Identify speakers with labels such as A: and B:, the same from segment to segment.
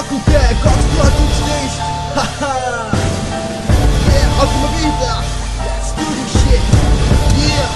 A: pakkuge 2011. Yeah, hakkame pihta. Let's do this shit. Yeah.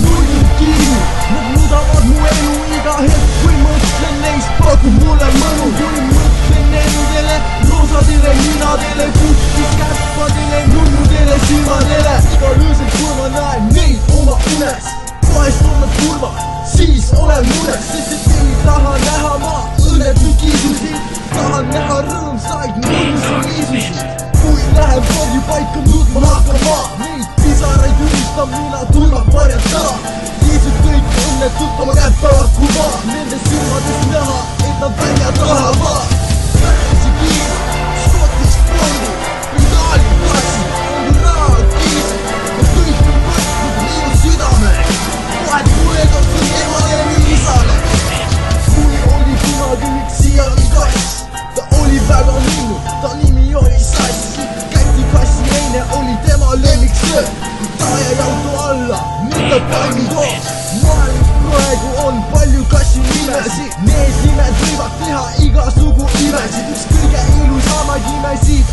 A: Nullid kinni, nad muudavad mu elu iga hetk, kui mõtlen neist, pakub mulle mõnu. kui mõtlen nendele roosadele ninadele, kuskis käppadele, nunnudele silmadele, igal öösel kui ma näen neid oma unes, vahest on nad kurvad, siis olen mures, sest et ei taha näha ma õnnetuid kiisusid, tahan näha rõõmsaid mõnusaid liisusid. kui läheb kordi paika nutma hakkama, neid pisaraid üritan mina tuimalt varjata. Liisud kõik õnnetult oma kätt pakkuma, nende silmadest näha, et nad välja tahavad. Pärsi kiis, Scottish Bondi, pedaalid klassid, on rahad kiisid, ja kõik on võtnud minu südameks. Vahet pole, kas on emale või isale. kui oli kunagi üks siiani kass, ta oli väga linnu, ta nimi oli Sass. Kätikassi neine oli tema lemmiksöö, ta jäi auto alla, nüüd ta palmi koos. maailm praegu on palju kassi nimesid, need nimed võivad teha igasugu imesid. üks kõige ilusamaid nimesid